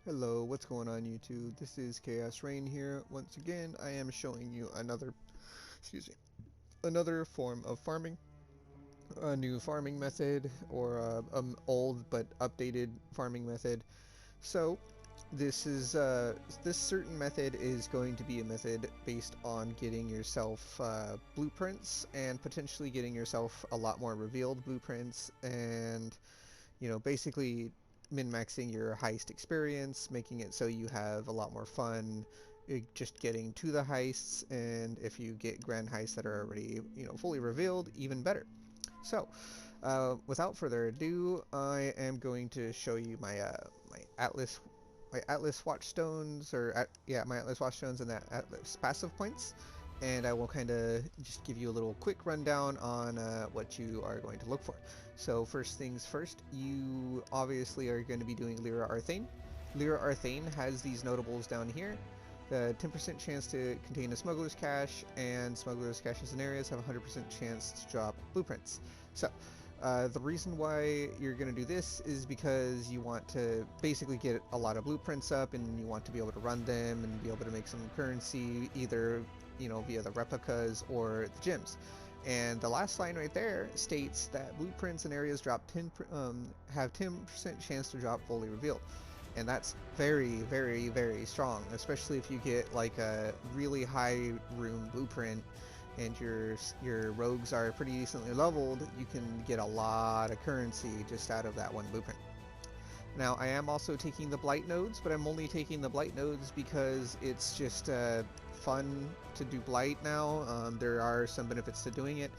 Hello, what's going on YouTube? This is Chaos-Reighn here. Once again, I am showing you another form of farming, a new farming method, or old but updated farming method. So, this certain method is going to be a method based on getting yourself blueprints and potentially getting yourself a lot more revealed blueprints and basically min-maxing your heist experience, making it so you have a lot more fun just getting to the heists, and if you get grand heists that are already, fully revealed, even better. So, without further ado, I am going to show you my Atlas Watchstones, my Atlas Watchstones and that Atlas passive points, and I will kind of just give you a little quick rundown on what you are going to look for. So first things first, you obviously are going to be doing Lyra Arthane. Lyra Arthane has these notables down here. The 10% chance to contain a smuggler's cache, and smuggler's caches in areas have a 100% chance to drop blueprints. So the reason why you're going to do this is because you want to basically get a lot of blueprints up, and you want to be able to run them and be able to make some currency either via the replicas or the gems. And the last line right there states that blueprints in areas have 10% chance to drop fully revealed. And that's very, very, very strong, especially if you get like a really high room blueprint and your rogues are pretty decently leveled. You can get a lot of currency just out of that one blueprint. Now, I am also taking the Blight nodes, but I'm only taking the Blight nodes because it's just fun to do Blight now. There are some benefits to doing it,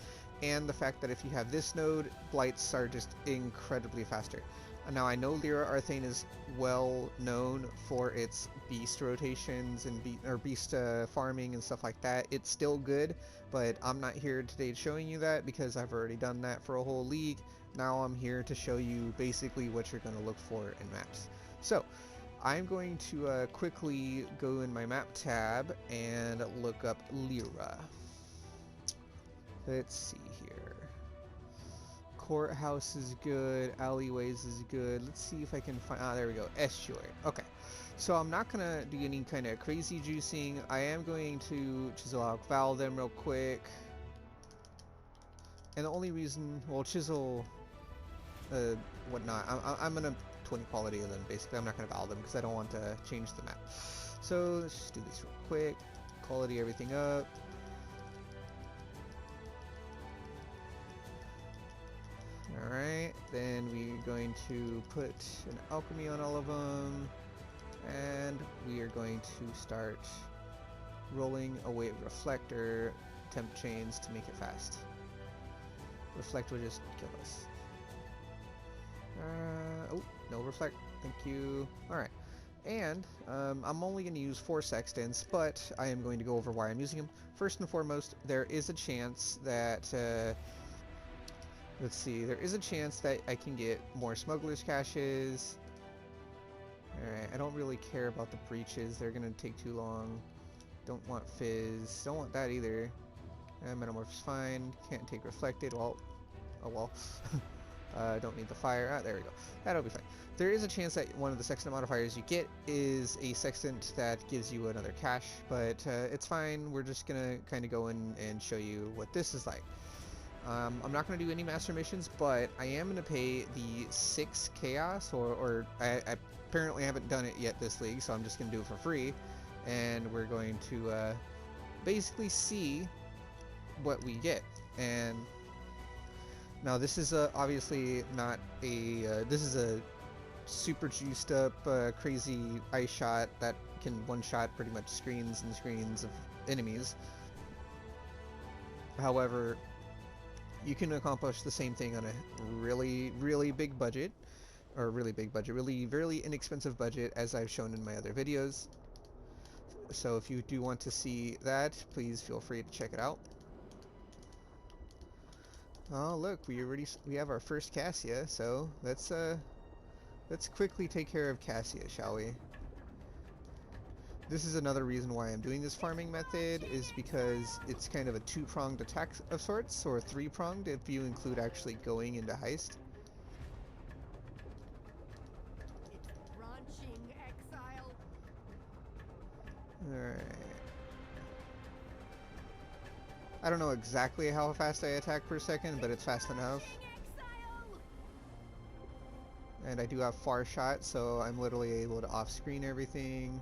and the fact that if you have this node, Blights are just incredibly faster. Now, I know Lyra Arthane is well known for its beast rotations and beast farming and stuff like that. It's still good, but I'm not here today showing you that because I've already done that for a whole league. Now I'm here to show you basically what you're going to look for in maps. So I'm going to quickly go in my map tab and look up Lyra. Let's see here. Courthouse is good, alleyways is good. Let's see if I can find, there we go, estuary. Okay, so I'm not gonna do any kind of crazy juicing. I am going to chisel out Val them real quick. And the only reason, well, chisel whatnot, I'm gonna 20 quality of them basically. I'm not gonna val them because I don't want to change the map. So let's just do this real quick. Quality everything up. Alright, then we're going to put an alchemy on all of them, and we are going to start rolling away reflector temp chains to make it fast. Reflect will just kill us. Oh, no reflect, thank you. Alright, and I'm only going to use 4 sextants, but I am going to go over why I'm using them. First and foremost, there is a chance that let's see, there is a chance that I can get more smugglers caches. Alright, I don't really care about the breaches, they're gonna take too long. Don't want fizz, don't want that either. Metamorph's fine, can't take reflected, well, oh well. Don't need the fire, there we go, that'll be fine. There is a chance that one of the sextant modifiers you get is a sextant that gives you another cache, but it's fine, we're just gonna kind of go in and show you what this is like. I'm not going to do any master missions, but I am going to pay the 6 chaos, or I apparently haven't done it yet this league, so I'm just going to do it for free, and we're going to basically see what we get. And now this is obviously not a, this is a super juiced up crazy ice shot that can one-shot pretty much screens and screens of enemies. However, you can accomplish the same thing on a really, really big budget, or really inexpensive budget, as I've shown in my other videos. So if you do want to see that, please feel free to check it out. Oh look, we have our first Cassia, so let's quickly take care of Cassia, shall we? this is another reason why I'm doing this farming method, is because it's kind of a two-pronged attack of sorts, or three-pronged if you include actually going into heist. It's branching, Exile. Alright. I don't know exactly how fast I attack per second, but it's fast enough. Exile. And I do have far shot, so I'm literally able to off-screen everything.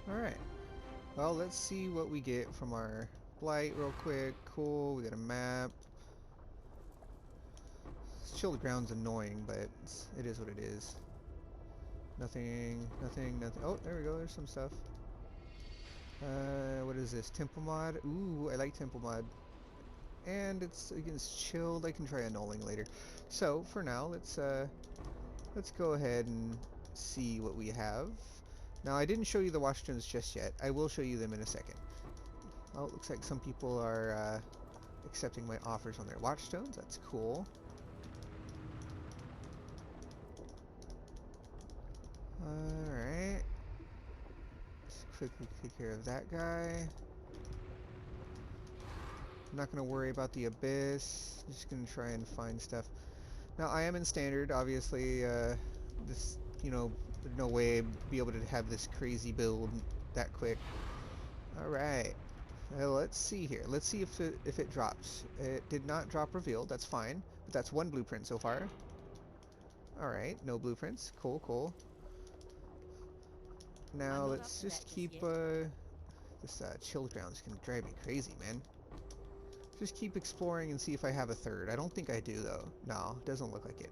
Alright. Well, let's see what we get from our blight real quick. Cool, we got a map. Chilled ground's annoying, but it is what it is. Nothing, nothing, nothing. Oh, there we go, there's some stuff. What is this? Temple mod? Ooh, I like temple mod. And it's against chilled. I can try annulling later. So, for now, let's go ahead and see what we have. Now, I didn't show you the watchstones just yet. I will show you them in a second. Well, it looks like some people are accepting my offers on their watchstones. That's cool. Alright. Let's quickly take care of that guy. I'm not going to worry about the abyss. I'm just going to try and find stuff. Now, I am in standard, obviously. This, you know, there's no way I'd be able to have this crazy build that quick. Alright. Well, let's see here. Let's see if it drops. It did not drop revealed. That's fine. But that's one blueprint so far. Alright, no blueprints. Cool, cool. Now, let's just keep... this chill ground's gonna drive me crazy, man. Just keep exploring and see if I have a third. I don't think I do, though. No, doesn't look like it.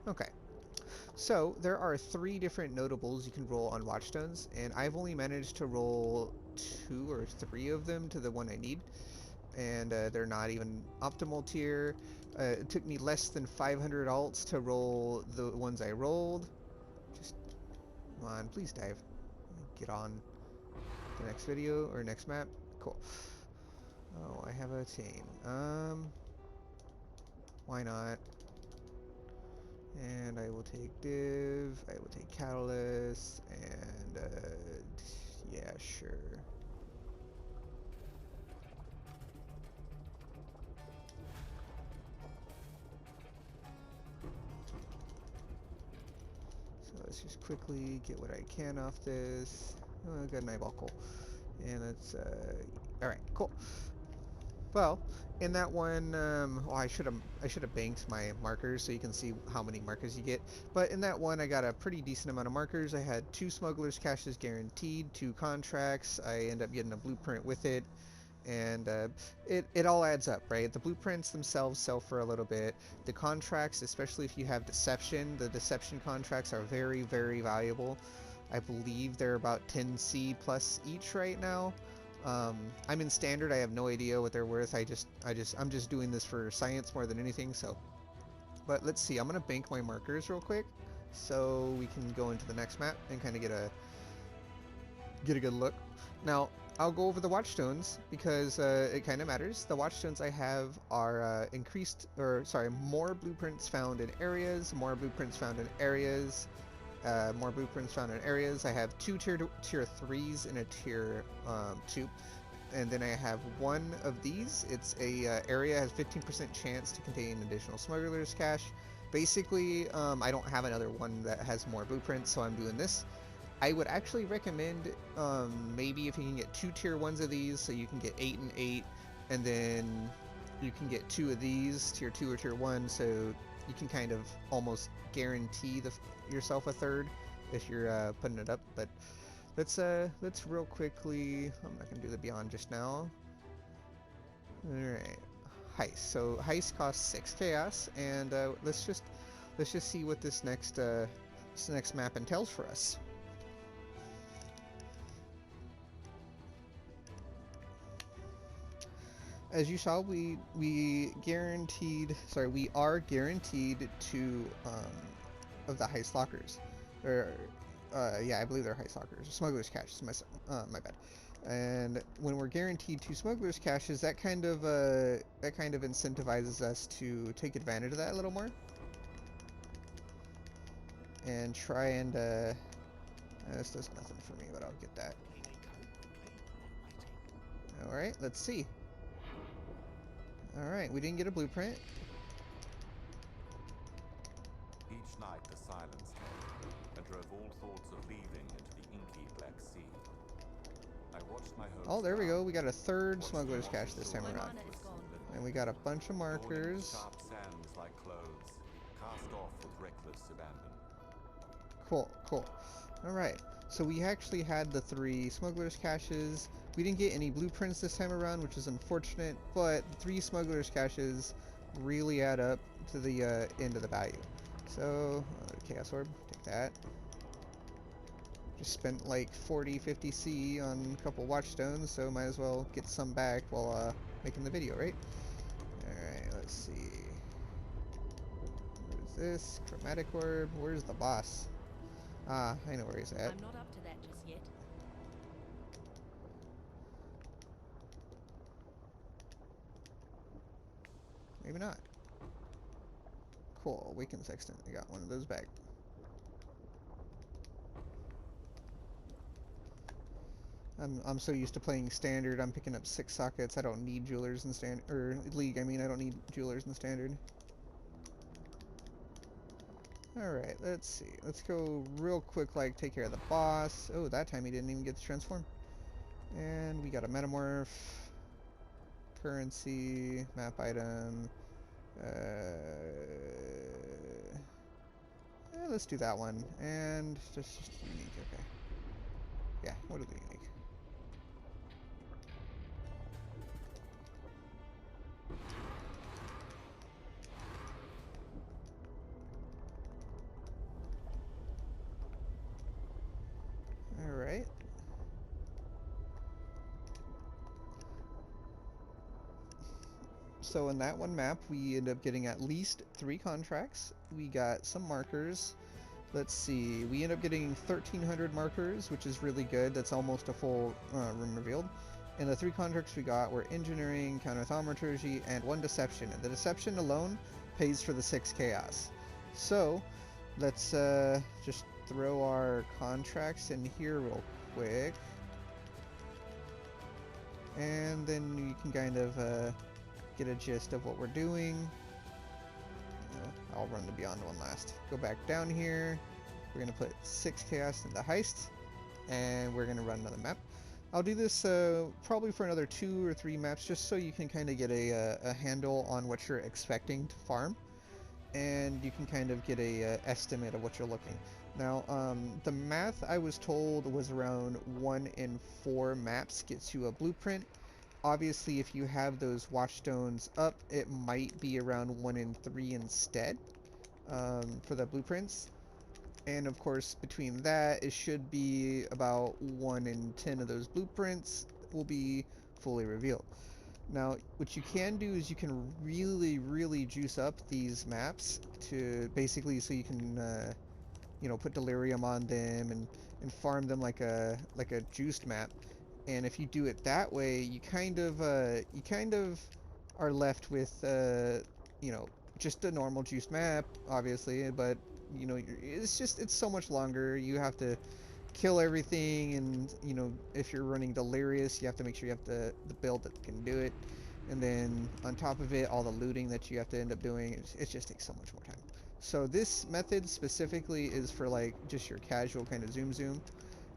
Okay. So, there are 3 different notables you can roll on watchstones, and I've only managed to roll 2 or 3 of them to the one I need, and they're not even optimal tier. It took me less than 500 alts to roll the ones I rolled. Just, come on, please dive. Get on the next video, or next map. Cool. Oh, I have a chain. Why not? And I will take div, I will take catalyst, and yeah, sure. So let's just quickly get what I can off this. Oh, I got an eyeball, cool. And let's, alright, cool. Well, in that one, oh, I should have banked my markers so you can see how many markers you get. But in that one, I got a pretty decent amount of markers. I had 2 smugglers caches guaranteed, 2 contracts. I end up getting a blueprint with it, and it all adds up, right? The blueprints themselves sell for a little bit. The contracts, especially if you have deception, the deception contracts are very, very valuable. I believe they're about 10C plus each right now. I'm in standard. I have no idea what they're worth. I'm just doing this for science more than anything. So, but let's see. I'm gonna bank my markers real quick, so we can go into the next map and kind of get a good look. Now, I'll go over the watchstones because it kind of matters. The watchstones I have are more blueprints found in areas, more blueprints found in areas. More blueprints found in areas. I have 2 tier 3s and a tier 2, and then I have 1 of these. It's a area has 15% chance to contain additional smuggler's cache. Basically, I don't have another one that has more blueprints, so I'm doing this. I would actually recommend maybe if you can get 2 tier 1s of these, so you can get 8 and 8, and then you can get 2 of these, tier 2 or tier 1, so you can kind of almost guarantee yourself a third if you're putting it up. But let's real quickly, I'm not gonna do the beyond just now. Alright, heist. So heist costs 6 chaos, and let's just see what this next map entails for us. as you saw, we are guaranteed two of the heist lockers, or yeah, I believe they're heist lockers, smugglers caches. My bad. And when we're guaranteed two smugglers caches, that kind of incentivizes us to take advantage of that a little more, and try and this does nothing for me, but I'll get that. All right, let's see. All right, we didn't get a blueprint. Each night the silence came and drove all thoughts of leaving into the inky Black Sea. I watched my hopes. Oh, there we go. We got a third smuggler's cache this time around. And we got a bunch of markers. Sharp sands like clothes, cast off with reckless abandon. Cool, cool. Alright, so we actually had the 3 smugglers caches. We didn't get any blueprints this time around, which is unfortunate, but the 3 smugglers caches really add up to the end of the value. So, Chaos Orb, take that. Just spent like 40-50 C on a couple watchstones, so might as well get some back while making the video, right? Alright, let's see. What is this? Chromatic Orb. Where's the boss? Ah, I know where he's at. I'm not up to that just yet. Maybe not. Cool, Awakened Sextant. I got one of those back. I'm so used to playing standard. I'm picking up 6 sockets. I don't need jewelers in standard, or league. I mean, I don't need jewelers in standard. All right, let's see. Let's go real quick. Like, take care of the boss. Oh, that time he didn't even get to transform. And we got a metamorph, currency, map item. Let's do that one. And just unique. Okay. Yeah, what are the unique? Alright. So in that one map, we end up getting at least 3 contracts. We got some markers. Let's see, we end up getting 1,300 markers, which is really good. That's almost a full room revealed. And the 3 contracts we got were engineering, counter-thaumaturgy, and 1 deception. And the deception alone pays for the 6 chaos. So let's just throw our contracts in here real quick. And then you can kind of get a gist of what we're doing. I'll run the Beyond one last. Go back down here. We're going to put 6 chaos into heist. And we're going to run another map. I'll do this probably for another 2 or 3 maps, just so you can kind of get a handle on what you're expecting to farm. And you can kind of get a estimate of what you're looking. Now, the math I was told was around 1 in 4 maps gets you a blueprint. Obviously, if you have those watchstones up, it might be around 1 in 3 instead for the blueprints. And of course, between that, it should be about 1 in 10 of those blueprints will be fully revealed. Now, what you can do is you can really juice up these maps to basically so you can you know, put delirium on them and farm them like a juiced map. And if you do it that way, you kind of are left with you know, just a normal juiced map, obviously, but you know, it's so much longer. You have to kill everything, and you know, if you're running delirious, you have to make sure you have the build that can do it. And then on top of it, all the looting that you have to end up doing, it just takes so much more time. So this method specifically is for like just your casual kind of zoom.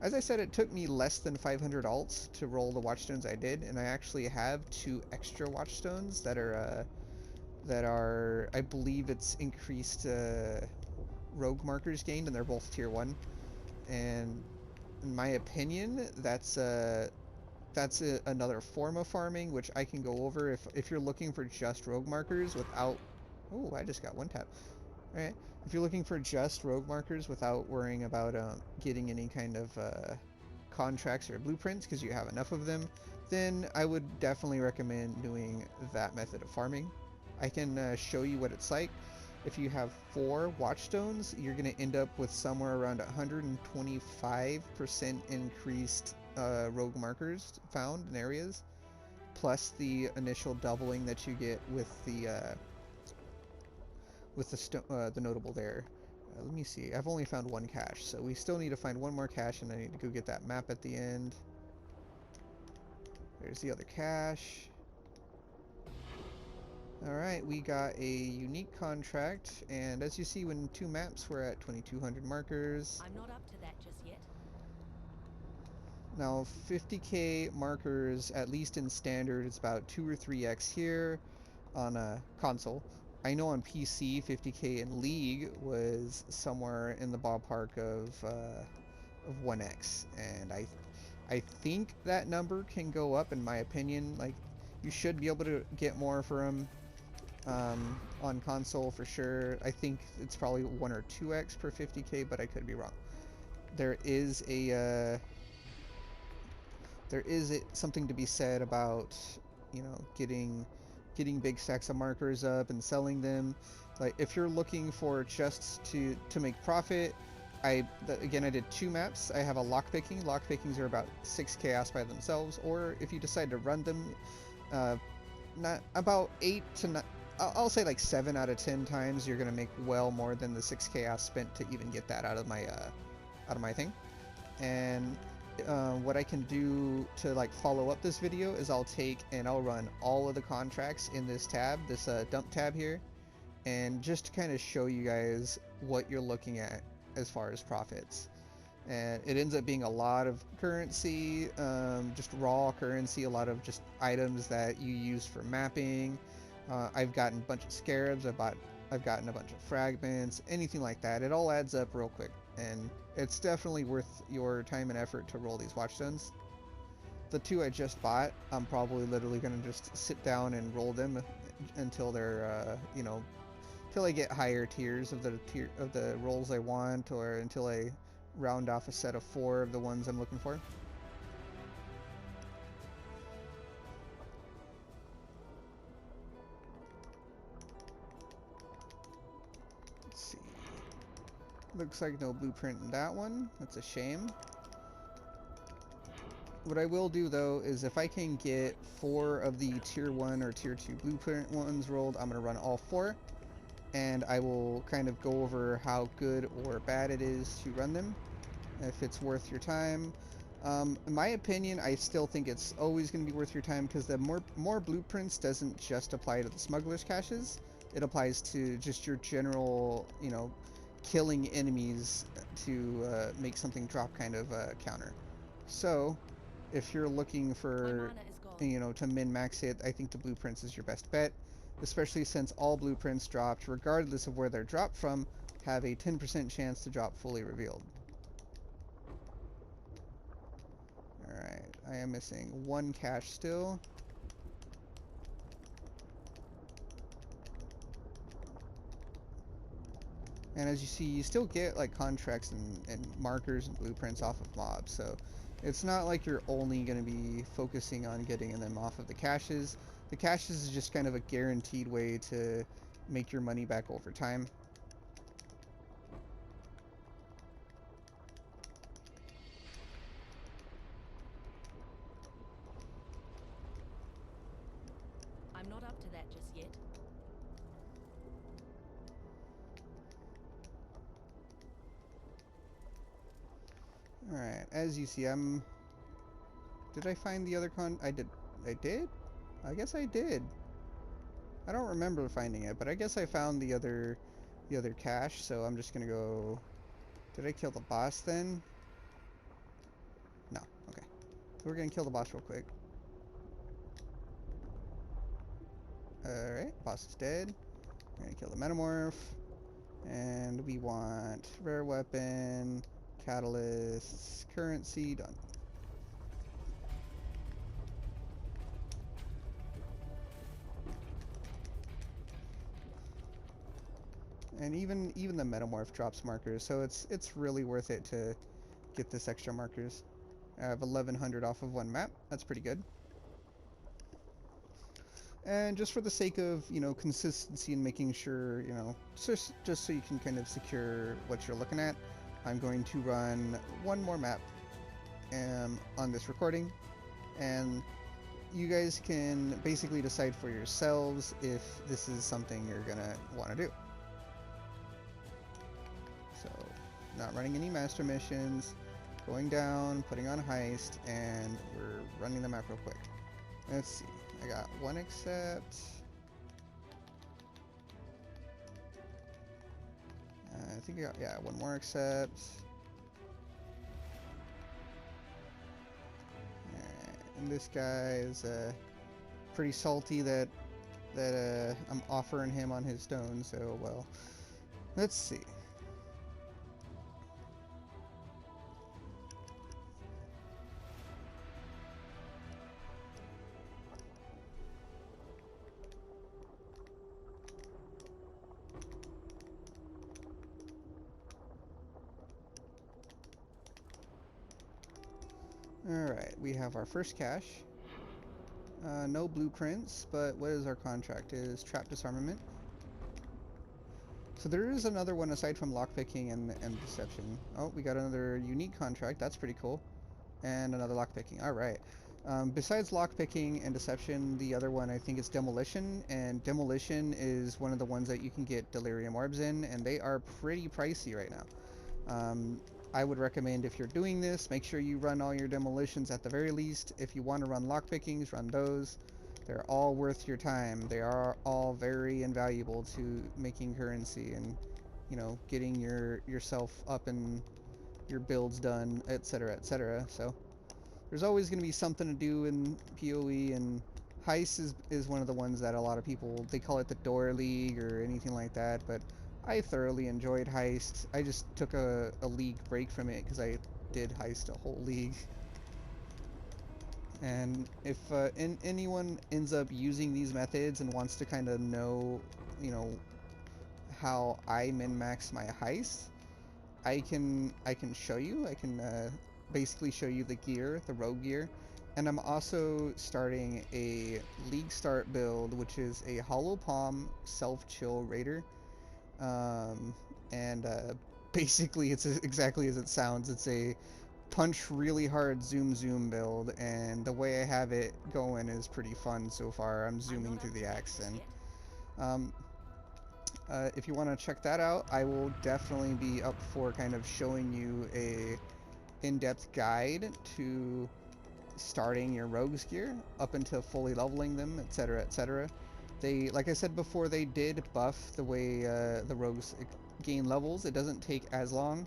As I said, it took me less than 500 alts to roll the watchstones I did, and I actually have 2 extra watchstones that are I believe it's increased rogue markers gained, and they're both tier 1. And in my opinion, that's another form of farming, which I can go over if you're looking for just rogue markers without. Oh, I just got 1 tap. Alright, if you're looking for just rogue markers without worrying about getting any kind of contracts or blueprints because you have enough of them, then I would definitely recommend doing that method of farming. I can show you what it's like. If you have 4 watchstones, you're going to end up with somewhere around 125% increased rogue markers found in areas, plus the initial doubling that you get with the notable there. Let me see. I've only found 1 cache, so we still need to find 1 more cache, and I need to go get that map at the end. There's the other cache. Alright, we got a unique contract, and as you see, when 2 maps, we're at 2200 markers. I'm not up to that just yet. Now, 50k markers, at least in standard, it's about 2 or 3x here on a console. I know on PC, 50k in League was somewhere in the ballpark of 1x, and I think that number can go up, in my opinion. Like, you should be able to get more for them on console for sure. I think it's probably 1 or 2x per 50k, but I could be wrong. There is something to be said about, you know, getting big stacks of markers up and selling them. Like, if you're looking for chests to make profit, again, I did 2 maps. I have a lockpicking. Lockpickings are about 6 chaos by themselves, or if you decide to run them, not about 8 to 9, I'll say like 7 out of 10 times you're gonna make well more than the 6 chaos spent to even get that out of my thing. And what I can do to like follow up this video is I'll take and I'll run all of the contracts in this tab, this dump tab here, and just to kind of show you guys what you're looking at as far as profits. And it ends up being a lot of currency, just raw currency, a lot of just items that you use for mapping. I've gotten a bunch of scarabs, I've gotten a bunch of fragments, anything like that. It all adds up real quick, and it's definitely worth your time and effort to roll these watchstones. The 2 I just bought, I'm probably literally going to just sit down and roll them until they're, you know, until I get higher tiers of the rolls I want, or until I round off a set of 4 of the ones I'm looking for. Let's see. Looks like no blueprint in that one. That's a shame. What I will do though is if I can get 4 of the tier 1 or tier 2 blueprint ones rolled, I'm going to run all 4. And I will kind of go over how good or bad it is to run them, if it's worth your time. In my opinion, I still think it's always going to be worth your time, because the more blueprints doesn't just apply to the smuggler's caches. It applies to just your general, you know, killing enemies to make something drop kind of counter. So if you're looking for, you know, to min-max it, I think the blueprints is your best bet, especially since all blueprints dropped, regardless of where they're dropped from, have a 10% chance to drop fully revealed. Alright, I am missing 1 cache still. And as you see, you still get like contracts and markers and blueprints off of mobs, so it's not like you're only going to be focusing on getting them off of the caches. The caches is just kind of a guaranteed way to make your money back over time. I'm not up to that just yet. Alright, as you see, did I find the other I did? I guess I did. I don't remember finding it, but I guess I found the other cache, so I'm just gonna go... Did I kill the boss then? No, okay. So we're gonna kill the boss real quick. Alright, boss is dead. We're gonna kill the metamorph. And we want rare weapon, catalysts, currency, done. And even the metamorph drops markers, so it's really worth it to get this extra markers. I have 1100 off of 1 map. That's pretty good. And just for the sake of, you know, consistency and making sure, you know, just so you can kind of secure what you're looking at, I'm going to run one more map on this recording, and you guys can basically decide for yourselves if this is something you're gonna want to do. So, not running any master missions, going down, putting on heist, and we're running the map real quick. Let's see. I got one accept. I think I got, yeah, one more accept. And this guy is pretty salty that I'm offering him on his stone, so well. Let's see. Alright, we have our first cache. No blueprints, but what is our contract? It is trap disarmament. So there is another one aside from lockpicking and deception. Oh, we got another unique contract. That's pretty cool. And another lockpicking. Alright. Besides lockpicking and deception, the other one I think is demolition. And demolition is one of the ones that you can get delirium orbs in, and they are pretty pricey right now. I would recommend, if you're doing this, make sure you run all your demolitions at the very least. If you want to run lockpickings, run those. They're all worth your time. They are all very invaluable to making currency and, you know, getting yourself up and your builds done, etc., etc. So there's always going to be something to do in PoE, and Heist is one of the ones that a lot of people, they call it the door league or anything like that, but I thoroughly enjoyed Heist. I just took a league break from it because I did Heist a whole league. And if anyone ends up using these methods and wants to kind of know, you know, how I min-max my Heist, I can show you. I can basically show you the gear, the rogue gear. And I'm also starting a league start build, which is a hollow palm self-chill raider. Basically it's exactly as it sounds. It's a punch really hard zoom build, and the way I have it going is pretty fun so far. I'm zooming through the accent. If you want to check that out, I will definitely be up for kind of showing you a in-depth guide to starting your rogues gear up until fully leveling them, etc., etc. They, like I said before, they did buff the way the rogues gain levels. It doesn't take as long.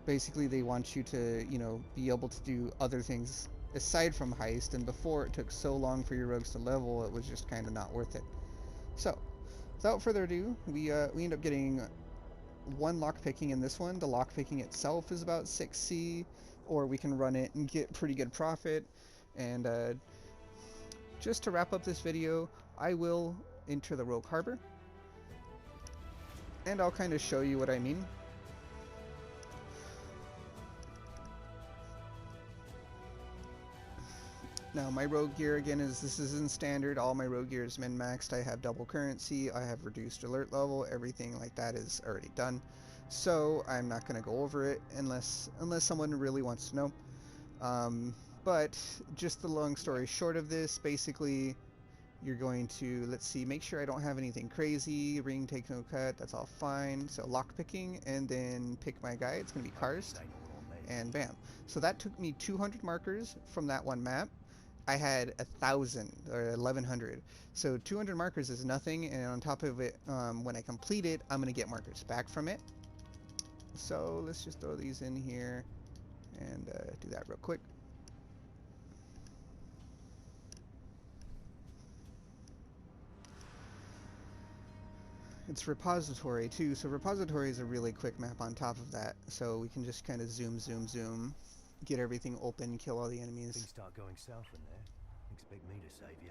Basically, they want you to, you know, be able to do other things aside from heist, and before it took so long for your rogues to level, it was just kind of not worth it. So, without further ado, we end up getting one lockpicking in this one. The lockpicking itself is about 6C, or we can run it and get pretty good profit. And just to wrap up this video, I will enter the Rogue Harbor, and I'll kind of show you what I mean. Now, my rogue gear, again, this is in standard. All my rogue gear is min-maxed. I have double currency, I have reduced alert level, everything like that is already done. So I'm not going to go over it unless someone really wants to know. But just the long story short of this, basically, you're going to, let's see, make sure I don't have anything crazy. Ring, take no cut, that's all fine. So lockpicking, and then pick my guy. It's going to be karst, and bam. So that took me 200 markers from that one map. I had 1,000 or 1,100, so 200 markers is nothing, and on top of it, when I complete it, I'm gonna get markers back from it. So let's just throw these in here and do that real quick. It's repository too, so repository is a really quick map on top of that, so we can just kind of zoom, get everything open, kill all the enemies. Things start going south in there. Expect me to save you.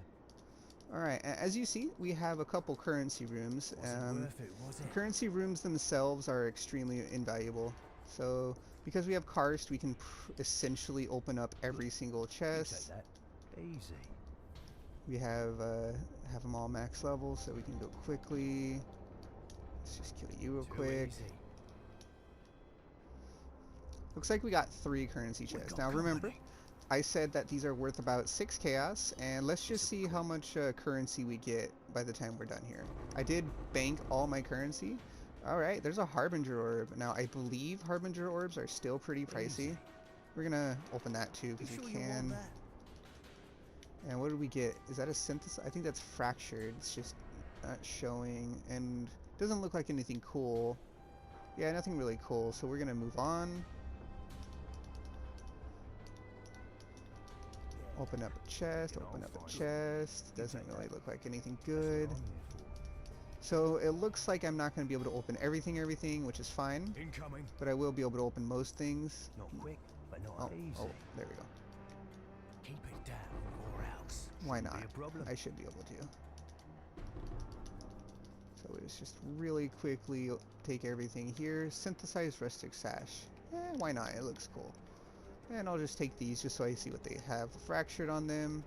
Alright, as you see, we have a couple currency rooms. Worth it, was it? The currency rooms themselves are extremely invaluable. So, because we have karst, we can essentially open up every single chest. Take that. Easy. We have them all max level, so we can go quickly. Let's just kill you real Too quick. easy. Looks like we got 3 currency We chests. got Now remember, company. I said that these are worth about 6 chaos, and let's just see how much currency we get by the time we're done here. I did bank all my currency. Alright, there's a Harbinger orb. Now, I believe Harbinger orbs are still pretty pricey. Easy. We're gonna open that too, You because sure we you want can. that? And what did we get? Is that a synthesis? I think that's fractured. It's just not showing, and doesn't look like anything cool. Yeah, nothing really cool, so we're gonna move on. Open up a chest, open up a chest. Doesn't really look like anything good. That's what I'm here So it looks like I'm not going to be able to open everything, which is fine. for. Incoming. But I will be able to open most things. Not quick, but not Oh, easy. oh, there we go. Keep it down, or else. Why Shouldn't not? Be a problem. I should be able to. So let's just really quickly take everything here. Synthesize rustic sash. Why not? It looks cool. And I'll just take these just so I see what they have fractured on them.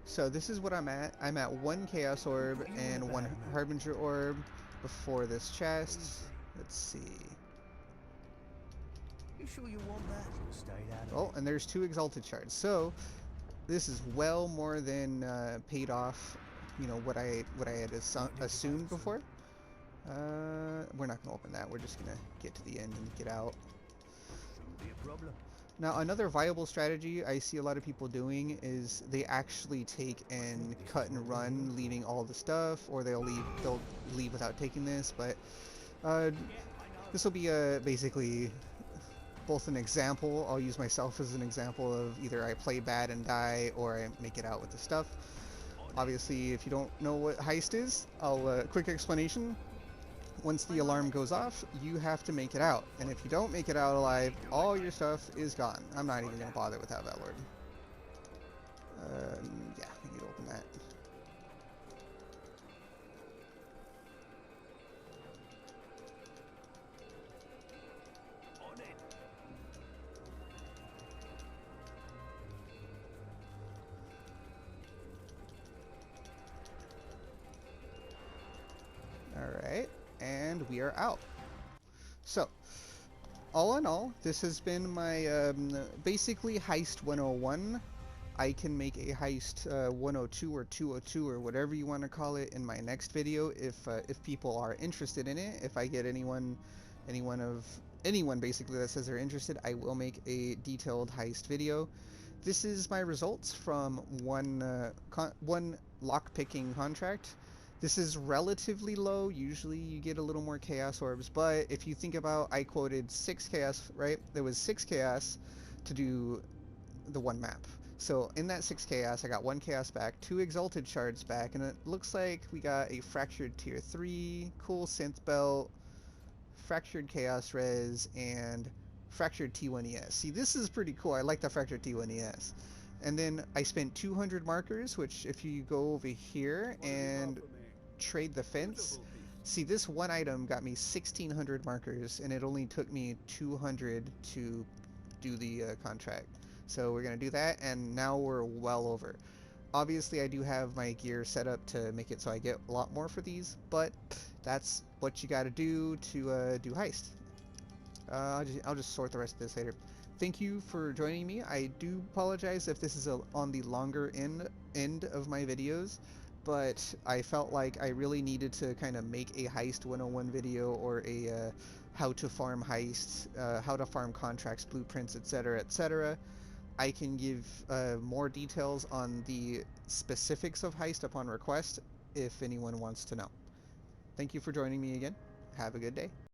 So this is what I'm at. I'm at 1 Chaos Orb and 1 Harbinger Orb before this chest. Let's see. You sure you want that? Should've stayed out of Oh, it. and there's 2 Exalted Shards. So this is well more than paid off, you know, what I had assumed before. We're not gonna open that. We're just gonna get to the end and get out. Shouldn't be a problem. Now, another viable strategy I see a lot of people doing is they actually take and cut and run, leaving all the stuff, or they'll leave without taking this. But this will be basically both an example. I'll use myself as an example of either I play bad and die, or I make it out with the stuff. Obviously, if you don't know what heist is, quick explanation. Once the alarm goes off, you have to make it out. And if you don't make it out alive, all your stuff is gone. I'm not even going to bother with that Lord. Yeah, we need to open that. On it. Alright, and we are out. So, all in all, this has been my basically Heist 101. I can make a Heist 102 or 202 or whatever you want to call it in my next video if people are interested in it. If I get anyone basically that says they're interested, I will make a detailed Heist video. This is my results from one lock-picking contract. This is relatively low. Usually you get a little more chaos orbs, but if you think about, I quoted 6 chaos, right? There was 6 chaos to do the one map. So in that 6 chaos, I got 1 chaos back, 2 exalted shards back, and it looks like we got a fractured tier 3, cool synth belt, fractured chaos res, and fractured T1ES. See, this is pretty cool. I like the fractured T1ES. And then I spent 200 markers, which if you go over here and trade the fence, see, this one item got me 1600 markers, and it only took me 200 to do the contract. So we're gonna do that, and now we're well over. Obviously, I do have my gear set up to make it so I get a lot more for these, but that's what you got to do to do heist. I'll just sort the rest of this later. Thank you for joining me. I do apologize if this is on the longer end of my videos, but I felt like I really needed to kind of make a Heist 101 video, or a how to farm heists, how to farm contracts, blueprints, etc., etc. I can give more details on the specifics of Heist upon request if anyone wants to know. Thank you for joining me again. Have a good day.